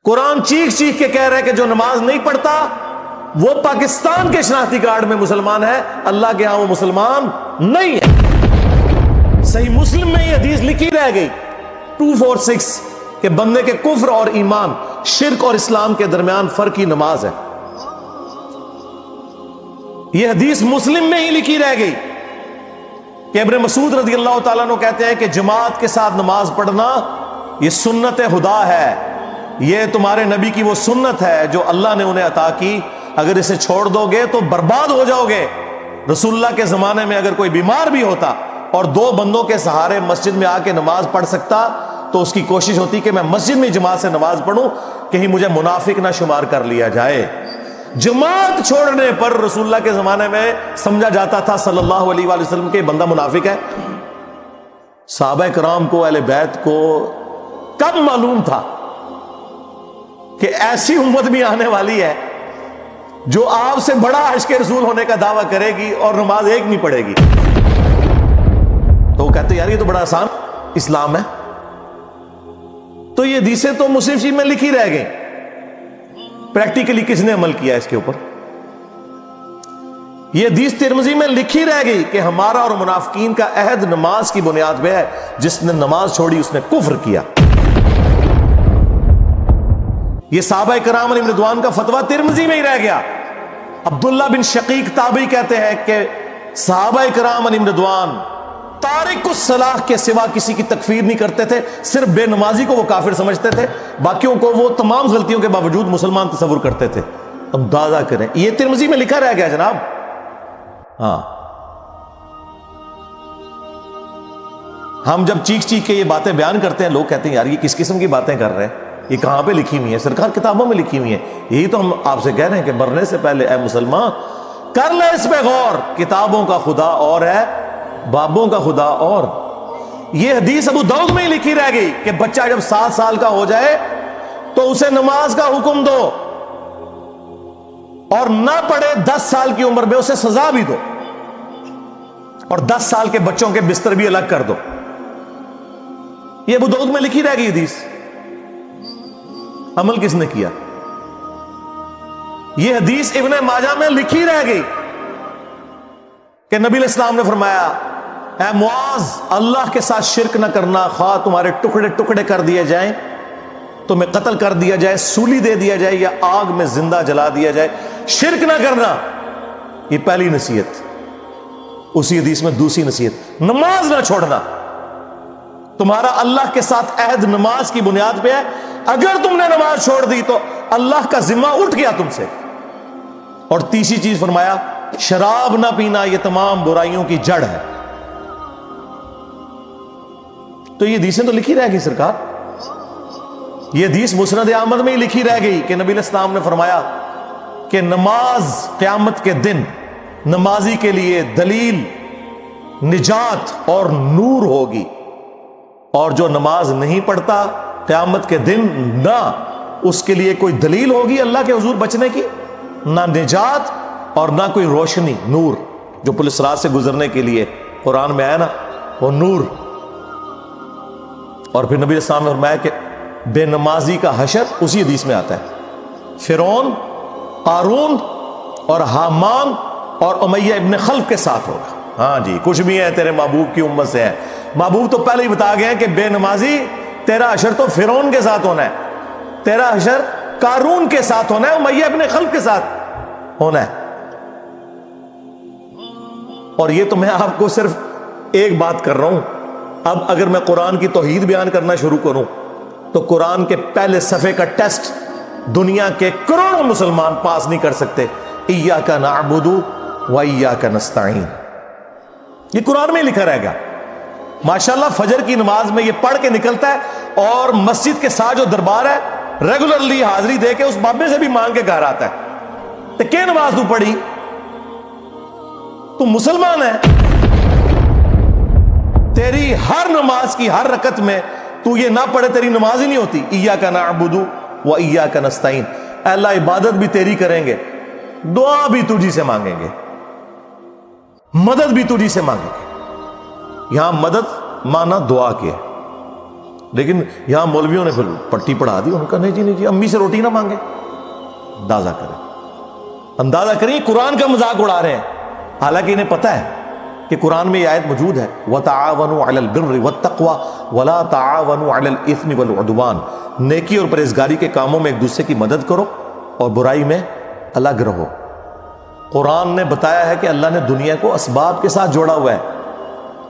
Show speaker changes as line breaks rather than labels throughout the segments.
قرآن چیخ چیخ کے کہہ رہا ہے کہ جو نماز نہیں پڑھتا وہ پاکستان کے شناختی کارڈ میں مسلمان ہے، اللہ کے ہاں وہ مسلمان نہیں ہے۔ صحیح مسلم میں یہ حدیث لکھی رہ گئی 246 کہ بندے کے کفر اور ایمان، شرک اور اسلام کے درمیان فرق ہی نماز ہے۔ یہ حدیث مسلم میں ہی لکھی رہ گئی کہ ابن مسعود رضی اللہ تعالیٰ عنہ کہتے ہیں کہ جماعت کے ساتھ نماز پڑھنا یہ سنت خدا ہے، یہ تمہارے نبی کی وہ سنت ہے جو اللہ نے انہیں عطا کی، اگر اسے چھوڑ دو گے تو برباد ہو جاؤ گے۔ رسول اللہ کے زمانے میں اگر کوئی بیمار بھی ہوتا اور 2 بندوں کے سہارے مسجد میں آ کے نماز پڑھ سکتا تو اس کی کوشش ہوتی کہ میں مسجد میں جماعت سے نماز پڑھوں، کہیں مجھے منافق نہ شمار کر لیا جائے۔ جماعت چھوڑنے پر رسول اللہ کے زمانے میں سمجھا جاتا تھا صلی اللہ علیہ وآلہ وسلم کہ بندہ منافق ہے۔ صحابہ کرام کو، اہل بیت کو کب معلوم تھا کہ ایسی امت بھی آنے والی ہے جو آپ سے بڑا عشق رسول ہونے کا دعویٰ کرے گی اور نماز ایک نہیں پڑھے گی؟ تو وہ کہتے یار یہ تو بڑا آسان اسلام ہے۔ تو یہ حدیثیں تو مسلم شریف میں لکھی رہ گئی، پریکٹیکلی کس نے عمل کیا اس کے اوپر؟ یہ حدیث ترمذی میں لکھی رہ گئی کہ ہمارا اور منافقین کا عہد نماز کی بنیاد پہ ہے، جس نے نماز چھوڑی اس نے کفر کیا۔ یہ صحابہ کرام علیہم رضوان کا فتویٰ ترمذی میں ہی رہ گیا۔ عبداللہ بن شقیق تابعی کہتے ہیں کہ صحابہ کرام علیہم رضوان تارک الصلاح کے سوا کسی کی تکفیر نہیں کرتے تھے، صرف بے نمازی کو وہ کافر سمجھتے تھے، باقیوں کو وہ تمام غلطیوں کے باوجود مسلمان تصور کرتے تھے۔ اندازہ کریں، یہ ترمذی میں لکھا رہ گیا جناب۔ ہاں، ہم جب چیخ چیخ کے یہ باتیں بیان کرتے ہیں لوگ کہتے ہیں یار یہ کس قسم کی باتیں کر رہے ہیں، یہ کہاں پہ لکھی ہوئی ہے؟ سرکار کتابوں میں لکھی ہوئی ہے۔ یہی تو ہم آپ سے کہہ رہے ہیں کہ مرنے سے پہلے اے مسلمان کر لے اس پہ غور، کتابوں کا خدا اور ہے، بابوں کا خدا اور۔ یہ حدیث ابو داؤد میں ہی لکھی رہ گئی کہ بچہ جب 7 سال کا ہو جائے تو اسے نماز کا حکم دو، اور نہ پڑھے 10 سال کی عمر میں اسے سزا بھی دو، اور 10 سال کے بچوں کے بستر بھی الگ کر دو۔ یہ ابو داؤد میں لکھی رہ گئی حدیث، عمل کس نے کیا؟ یہ حدیث ابن ماجہ میں لکھی رہ گئی کہ نبی علیہ السلام نے فرمایا اے معاذ اللہ کے ساتھ شرک نہ کرنا، خواہ تمہارے ٹکڑے ٹکڑے کر دیے جائیں، تمہیں قتل کر دیا جائے، سولی دے دیا جائے، یا آگ میں زندہ جلا دیا جائے، شرک نہ کرنا۔ یہ پہلی نصیحت۔ اسی حدیث میں دوسری نصیحت، نماز نہ چھوڑنا۔ تمہارا اللہ کے ساتھ عہد نماز کی بنیاد پہ ہے، اگر تم نے نماز چھوڑ دی تو اللہ کا ذمہ اٹھ گیا تم سے۔ اور تیسری چیز فرمایا شراب نہ پینا، یہ تمام برائیوں کی جڑ ہے۔ تو یہ حدیثیں تو لکھی رہ گئی سرکار۔ یہ حدیث مسند احمد میں ہی لکھی رہ گئی کہ نبی علیہ السلام نے فرمایا کہ نماز قیامت کے دن نمازی کے لیے دلیل، نجات اور نور ہوگی، اور جو نماز نہیں پڑھتا قیامت کے دن نہ اس کے لیے کوئی دلیل ہوگی اللہ کے حضور بچنے کی، نہ نجات اور نہ کوئی روشنی، نور جو پولیس رات سے گزرنے کے لیے قرآن میں ہے نا وہ نور۔ اور پھر نبی السلام نے فرمایا کہ بے نمازی کا حشر اسی حدیث میں آتا ہے، فرعون، قارون اور حامان اور امیہ ابن خلف کے ساتھ ہوگا۔ ہاں جی، کچھ بھی ہے تیرے محبوب کی امت سے ہے۔ محبوب تو پہلے ہی بتا گئے ہیں کہ بے نمازی تیرا حشر تو فرعون کے ساتھ ہونا ہے، تیرا حشر قارون کے ساتھ ہونا ہے، امیہ ابن خلف کے ساتھ ہونا ہے۔ اور یہ تو میں آپ کو صرف ایک بات کر رہا ہوں۔ اب اگر میں قرآن کی توحید بیان کرنا شروع کروں تو قرآن کے پہلے صفحے کا ٹیسٹ دنیا کے کروڑوں مسلمان پاس نہیں کر سکتے۔ ایاک نعبد و ایاک نستعین، یہ قرآن میں لکھا رہے گا۔ ماشاءاللہ فجر کی نماز میں یہ پڑھ کے نکلتا ہے، اور مسجد کے ساتھ جو دربار ہے ریگولرلی حاضری دے کے اس بابے سے بھی مانگ کے گھر آتا ہے۔ تو کیا نماز تو پڑھی؟ تو مسلمان ہے، تیری ہر نماز کی ہر رکعت میں تو یہ نہ پڑھے تیری نماز ہی نہیں ہوتی۔ ایاک نعبد و ایاک نستعین، اے اللہ عبادت بھی تیری کریں گے، دعا بھی تجھی سے مانگیں گے، مدد بھی تجھی سے مانگیں گے۔ یہاں مدد مانا دعا کے، لیکن یہاں مولویوں نے پھر پٹی پڑھا دی، ان کا نہیں جی نہیں جی، امی سے روٹی نہ مانگے. اندازہ کریں قرآن کا مذاق اڑا رہے ہیں، حالانکہ انہیں پتہ ہے کہ قرآن میں یہ آیت موجود ہے وَتَعَاوَنُوا عَلَى الْبِرِّ وَالتَّقْوَى وَلَا تَعَاوَنُوا عَلَى الْإِثْمِ وَالْعُدْوَانِ. نیکی اور پرہیزگاری کے کاموں میں ایک دوسرے کی مدد کرو اور برائی میں الگ رہو. قرآن نے بتایا ہے کہ اللہ نے دنیا کو اسباب کے ساتھ جوڑا ہوا ہے.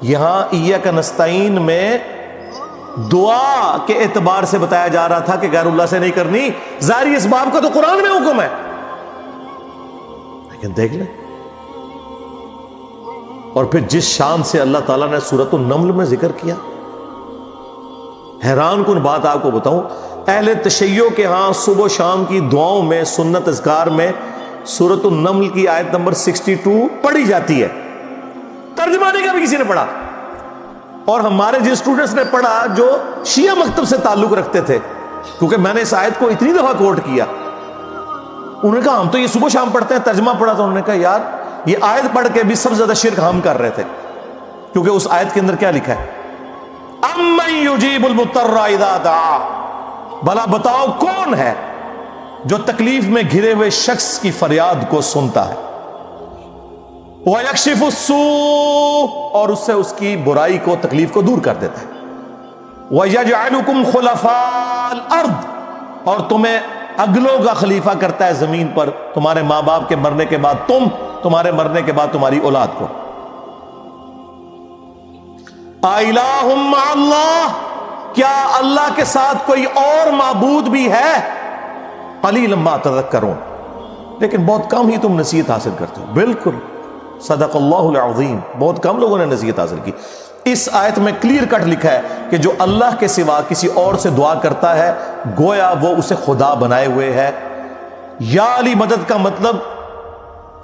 یہاں ایاک نستعین میں دعا کے اعتبار سے بتایا جا رہا تھا کہ غیر اللہ سے نہیں کرنی، ظاہری اسباب کا تو قرآن میں حکم ہے. لیکن دیکھ لیں، اور پھر جس شان سے اللہ تعالیٰ نے سورۃ النمل میں ذکر کیا، حیران کن بات آپ کو بتاؤں، اہل تشیع کے ہاں صبح و شام کی دعاؤں میں، سنت اذکار میں سورۃ النمل کی آیت نمبر 62 پڑھی جاتی ہے. ترجمانی کا بھی کسی نے پڑھا، اور ہمارے جن اسٹوڈنٹس نے پڑھا جو شیعہ مکتب سے تعلق رکھتے تھے، کیونکہ میں نے اس آیت کو اتنی دفعہ کوٹ کیا، انہوں نے کہا ہم تو یہ صبح شام پڑھتے ہیں، ترجمہ پڑھا تو انہوں نے کہا یار یہ آیت پڑھ کے بھی سب سے زیادہ شرک ہم کر رہے تھے، کیونکہ اس آیت کے اندر کیا لکھا ہے؟ اَمَّن يُجِيبُ الْمُضْطَرَّ إِذَا دَعَاهُ. بھلا بتاؤ کون ہے جو تکلیف میں گھرے ہوئے شخص کی فریاد کو سنتا ہے، وَيَكْشِفُ السُّوءَ، اور اس سے اس کی برائی کو، تکلیف کو دور کر دیتا ہے، وَيَجْعَلُكُمْ خُلَفَاءَ الْأَرْضِ، اور تمہیں اگلوں کا خلیفہ کرتا ہے زمین پر، تمہارے ماں باپ کے مرنے کے بعد تم، تمہارے مرنے کے بعد تمہاری اولاد کو. اَإِلَٰهٌ مَّعَ اللَّهِ، کیا اللہ کے ساتھ کوئی اور معبود بھی ہے؟ قَلِيلًا مَّا تَذَكَّرُونَ، لیکن بہت کم ہی تم نصیحت حاصل کرتے ہو. بالکل صدق اللہ العظیم، بہت کم لوگوں نے نصیحت حاصل کی. اس آیت میں کلیئر کٹ لکھا ہے کہ جو اللہ کے سوا کسی اور سے دعا کرتا ہے گویا وہ اسے خدا بنائے ہوئے ہے. یا علی مدد کا مطلب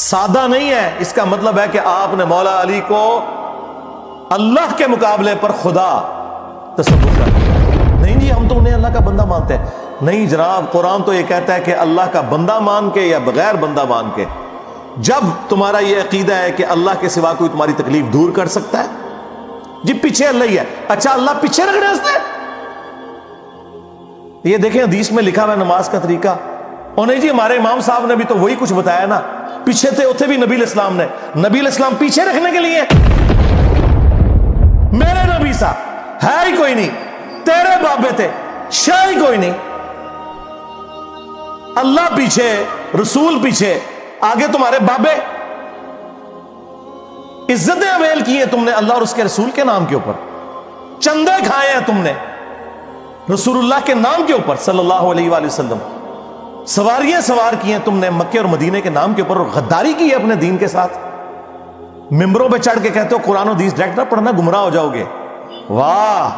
سادہ نہیں ہے، اس کا مطلب ہے کہ آپ نے مولا علی کو اللہ کے مقابلے پر خدا تصور کر دیا. نہیں جی ہم تو انہیں اللہ کا بندہ مانتے ہیں. نہیں جناب، قرآن تو یہ کہتا ہے کہ اللہ کا بندہ مان کے یا بغیر بندہ مان کے. جب تمہارا یہ عقیدہ ہے کہ اللہ کے سوا کوئی تمہاری تکلیف دور کر سکتا ہے، جی پیچھے اللہ ہی ہے، اچھا اللہ پیچھے رکھ رہے ہیں. یہ دیکھیں حدیث میں لکھا ہوا ہے نماز کا طریقہ. اور نہیں جی ہمارے امام صاحب نے بھی تو وہی کچھ بتایا نا، پیچھے تھے اتنے بھی نبی علیہ السلام نے. نبی علیہ السلام پیچھے رکھنے کے لیے، میرے نبی صاحب ہے ہی کوئی نہیں، تیرے بابے تھے شاہ ہی کوئی نہیں. اللہ پیچھے، رسول پیچھے، آگے تمہارے بابے. عزتیں اویل کی ہیں تم نے اللہ اور اس کے رسول کے نام کے اوپر، چندے کھائے ہیں تم نے رسول اللہ کے نام کے اوپر صلی اللہ علیہ وآلہ وسلم. سواریاں سوار کی ہیں تم نے مکے اور مدینے کے نام کے اوپر، اور غداری کی ہے اپنے دین کے ساتھ. ممبروں پہ چڑھ کے کہتے ہو قرآن و حدیث ڈائریکٹ نہ پڑھنا، گمراہ ہو جاؤ گے. واہ،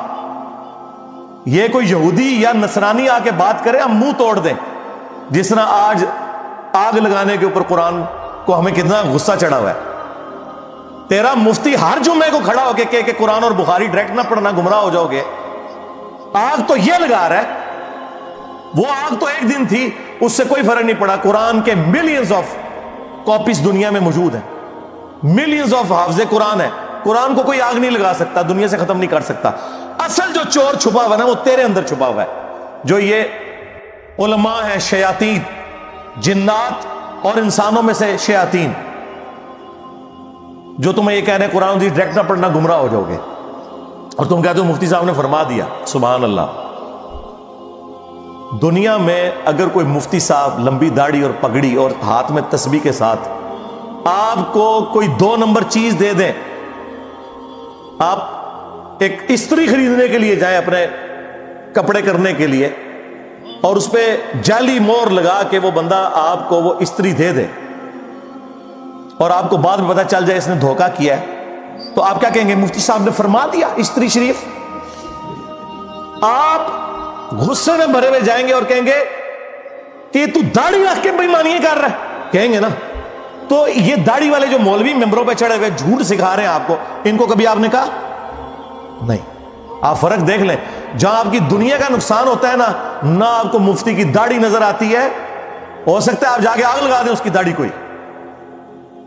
یہ کوئی یہودی یا نصرانی آ کے بات کرے ہم منہ توڑ دیں. جس طرح آج آگ لگانے کے اوپر قرآن کو ہمیں کتنا غصہ چڑھا ہوا ہے. تیرا مفتی ہر جمعے کو کھڑا ہو کے کہ قرآن اور بخاری ڈائریکٹ نہ پڑھنا، گمراہ ہو جاؤ گے. آگ تو یہ لگا رہا ہے، وہ آگ تو ایک دن تھی، اس سے کوئی فرق نہیں پڑا. قرآن کے ملینز آف کاپیز دنیا میں موجود ہیں، ملینز آف حافظ قرآن ہے. قرآن کو کوئی آگ نہیں لگا سکتا، دنیا سے ختم نہیں کر سکتا. اصل جو چور چھپا ہوا ہے نا وہ تیرے اندر چھپا ہوا ہے. جو یہ علماء ہیں، شیاطین، جنات اور انسانوں میں سے شیاطین، جو تمہیں یہ کہہ رہے ہیں قرآن حدیث ڈائریکٹ نہ پڑھنا، گمراہ ہو جاؤ گے. اور تم کہتے ہو مفتی صاحب نے فرما دیا. سبحان اللہ. دنیا میں اگر کوئی مفتی صاحب لمبی داڑھی اور پگڑی اور ہاتھ میں تسبیح کے ساتھ آپ کو کوئی 2 نمبر چیز دے دیں، آپ ایک استری خریدنے کے لیے جائیں اپنے کپڑے کرنے کے لیے، اور اس پہ جعلی مور لگا کے وہ بندہ آپ کو وہ استری دے دے، اور آپ کو بعد میں پتہ چل جائے اس نے دھوکہ کیا ہے، تو آپ کیا کہیں گے؟ مفتی صاحب نے فرما دیا استری شریف. آپ غصے میں بھرے ہوئے جائیں گے اور کہیں گے کہ تو داڑھی رکھ کے بےایمانیاں کر رہا ہے، کہیں گے نا. تو یہ داڑھی والے جو مولوی ممبروں پہ چڑھے ہوئے جھوٹ سکھا رہے ہیں آپ کو، ان کو کبھی آپ نے کہا نہیں. آپ فرق دیکھ لیں، جہاں آپ کی دنیا کا نقصان ہوتا ہے نا، نہ آپ کو مفتی کی داڑھی نظر آتی ہے، ہو سکتا ہے آپ جا کے آگ لگا دیں اس کی داڑھی کوئی،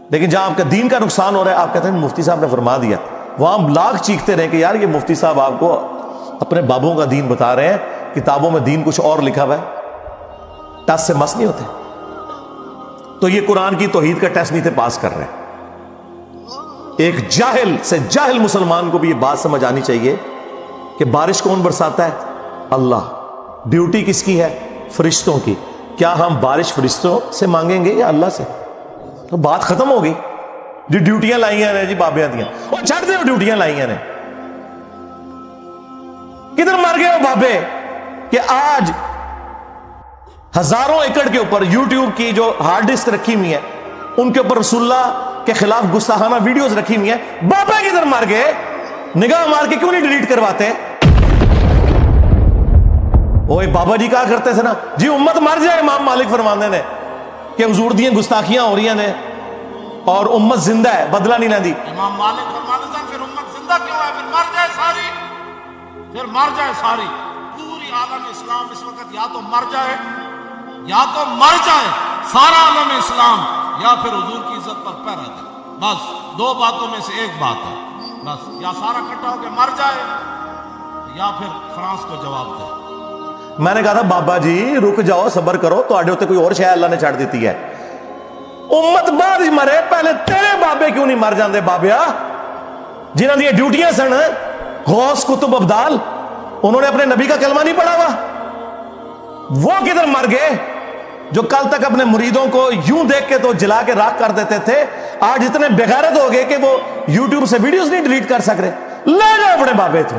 لیکن جہاں آپ کا دین کا نقصان ہو رہا ہے آپ کہتے ہیں مفتی صاحب نے فرما دیا. وہاں لاکھ چیختے رہے کہ یار یہ مفتی صاحب آپ کو اپنے بابوں کا دین بتا رہے ہیں، کتابوں میں دین کچھ اور لکھا ہوا ہے، ٹس سے مس نہیں ہوتے. تو یہ قرآن کی توحید کا ٹیسٹ نہیں تھے پاس کر رہے. ایک جاہل سے جاہل مسلمان کو بھی یہ بات سمجھ آنی چاہیے کہ بارش کون برساتا ہے؟ اللہ. ڈیوٹی کس کی ہے؟ فرشتوں کی. کیا ہم بارش فرشتوں سے مانگیں گے یا اللہ سے؟ تو بات ختم ہوگی. جو ڈیوٹیاں لائیاں نے جی بابیاں دیاں، وہ چھڑ دے، وہ ڈیوٹیاں لائیاں نے. کدھر مر گئے وہ بابے کہ آج ہزاروں ایکڑ کے اوپر یوٹیوب کی جو ہارڈ ڈسک رکھی ہوئی ہے ان کے اوپر رسول اللہ کے خلاف گستاخانہ ویڈیوز رکھی ہوئی ہیں. بابا کدھر مر گئے؟ نگاہ مار کے کیوں نہیں ڈیلیٹ کرواتے؟ اوے بابا جی کہا کرتے تھے نا جی امت مر جائے. امام مالک فرماندے نے کہ حضور دیاں گستاخیاں ہو رہی ہیں اور امت زندہ ہے، بدلہ نہیں لیندی.
امام مالک فرماتے تھے پھر امت زندہ کیوں ہے؟ پھر مر جائے ساری، پھر مر جائے ساری. پوری عالم اسلام اس وقت یا تو مر جائے سارا عالم اسلام، یا پھر حضور کی عزت پر پہ رہ جائے. بس دو باتوں میں سے ایک بات ہے. بس یا سارا اکٹھا ہو کے مر جائے یا پھر فرانس کو جواب دے.
میں نے کہا تھا بابا جی رک جاؤ، صبر کرو، تو آڈے ہوتے کوئی اور شے اللہ نے چھاڑ دیتی ہے. امت بعد ہی مرے، پہلے تیرے بابے کیوں نہیں مر جاندے بابیا جنہاں دی ڈیوٹیاں سن؟ غوث کتب ابدال، انہوں نے اپنے نبی کا کلمہ نہیں پڑھا ہوا؟ وہ کدھر مر گئے جو کل تک اپنے مریدوں کو یوں دیکھ کے تو جلا کے راکھ کر دیتے تھے، آج اتنے بغیرت ہو گئے کہ وہ یوٹیوب سے ویڈیوز نہیں ڈیلیٹ کر سک رہے. لے جاؤ اپنے بابے تو،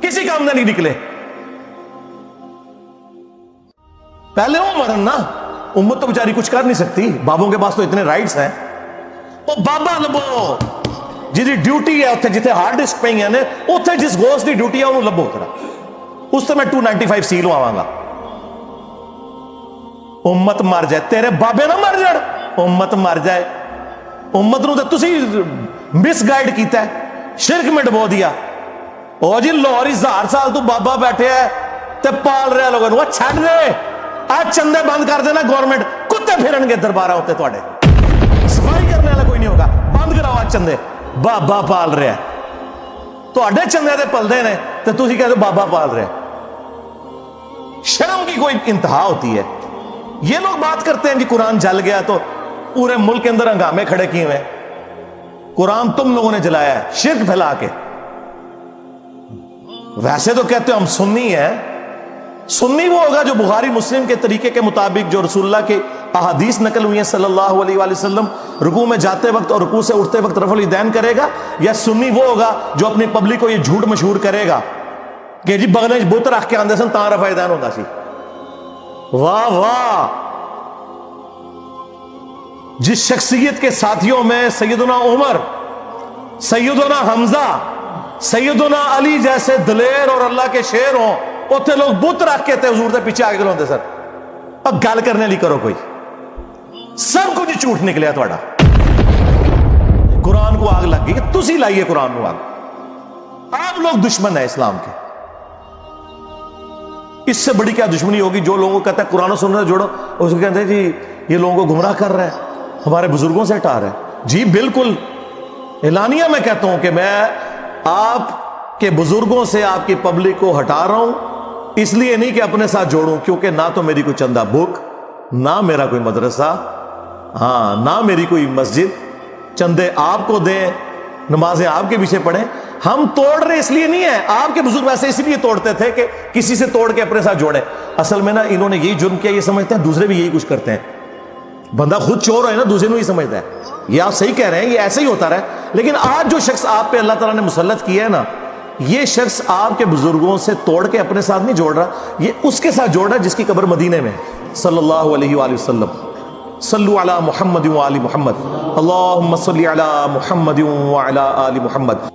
کسی کام میں نہیں نکلے. پہلے وہ مرن نا، امت تو بیچاری کچھ کر نہیں سکتی. بابوں کے پاس تو اتنے رائٹس ہیں. وہ بابا لبو جی ڈیوٹی ہے اتنے جتنے ہارڈ ڈسک پہ ہیں اتنے جس گوشت کی ڈیوٹی ہے انہوں لبو کرا، اس سے میں 295 سی لوں آواں گا. امت مر جائے، تیرے بابے نہ مر جائے، امت مر جائے. امت نو تے تسی مس گائیڈ کیتا ہے، شرک میں ڈبو دیا. او جی لاہور 1000 سال تو بابا بیٹھے ہے تے پال رہے لوگوں نو. چھڈ دے، آج چندے بند کر دینا گورنمنٹ، کتے پھرن گے دربارہ ہوتے تواڈے. صفائی کرنے والا کوئی نہیں ہوگا، بند کراؤ آج چندے. بابا پال رہا ہے، تواڈے چندے تے پلدے نے تے تسی کہتے بابا پال رہے. شرم کی کوئی انتہا ہوتی ہے. یہ لوگ بات کرتے ہیں کہ قرآن جل گیا تو پورے ملک کے اندر ہنگامے کھڑے کیے ہوئے. قرآن تم لوگوں نے جلایا ہے شرک پھیلا کے. ویسے تو کہتے ہو ہم سنی ہیں. سنی وہ ہوگا جو بخاری مسلم کے طریقے کے مطابق جو رسول اللہ کے احادیث نقل ہوئی ہیں صلی اللہ علیہ وآلہ وسلم، رکوع میں جاتے وقت اور رکوع سے اٹھتے وقت رفع الیدین کرے گا. یا سنی وہ ہوگا جو اپنی پبلک کو یہ جھوٹ مشہور کرے گا کہ جی بغلے بت رکھ کے آندے سن تاں رفع الیدین ہوتا سی. واہ واہ. جس شخصیت کے ساتھیوں میں سیدنا عمر، سیدنا حمزہ، سیدنا علی جیسے دلیر اور اللہ کے شیر ہوں، اتنے لوگ بت رکھ کے حضور دے پیچھے آگے کھلوندے سر. اب گل کرنے لی کرو کوئی، سب کچھ جھوٹ نکلیا تھوڑا. قرآن کو آگ لگ گئی کہ تسی لائیے قرآن کو آگ. آپ لوگ دشمن ہیں اسلام کے. اس سے بڑی کیا دشمنی ہوگی جو لوگوں کو کہتا ہے قرآن و سنت جوڑو، اس کو کہتے ہیں جی یہ لوگوں کو گمراہ کر رہا ہے، ہمارے بزرگوں سے ہٹا رہا ہے. جی بالکل اعلانیہ میں کہتا ہوں کہ میں آپ کے بزرگوں سے آپ کی پبلک کو ہٹا رہا ہوں، اس لیے نہیں کہ اپنے ساتھ جوڑوں، کیونکہ نہ تو میری کوئی چندہ بک، نہ میرا کوئی مدرسہ، ہاں نہ میری کوئی مسجد. چندے آپ کو دیں، نمازیں آپ کے پیچھے پڑھیں. ہم توڑ رہے اس لیے نہیں ہے، آپ کے بزرگ ویسے اس لیے توڑتے تھے کہ کسی سے توڑ کے اپنے ساتھ جوڑے. اصل میں نا انہوں نے یہی جرم کیا یہ سمجھتے ہیں دوسرے بھی یہی کچھ کرتے ہیں. بندہ خود چور ہے نا دوسرے کو ہی سمجھتا ہے. یہ آپ صحیح کہہ رہے ہیں، یہ ایسے ہی ہوتا رہا ہے. لیکن آج جو شخص آپ پہ اللہ تعالیٰ نے مسلط کیا ہے نا، یہ شخص آپ کے بزرگوں سے توڑ کے اپنے ساتھ نہیں جوڑ رہا، یہ اس کے ساتھ جوڑ رہا ہے جس کی قبر مدینے میں صلی اللہ علیہ وآلہ وسلم. صلو علی محمد و آل محمد، اللہم صلی علی محمد و علی آل محمد.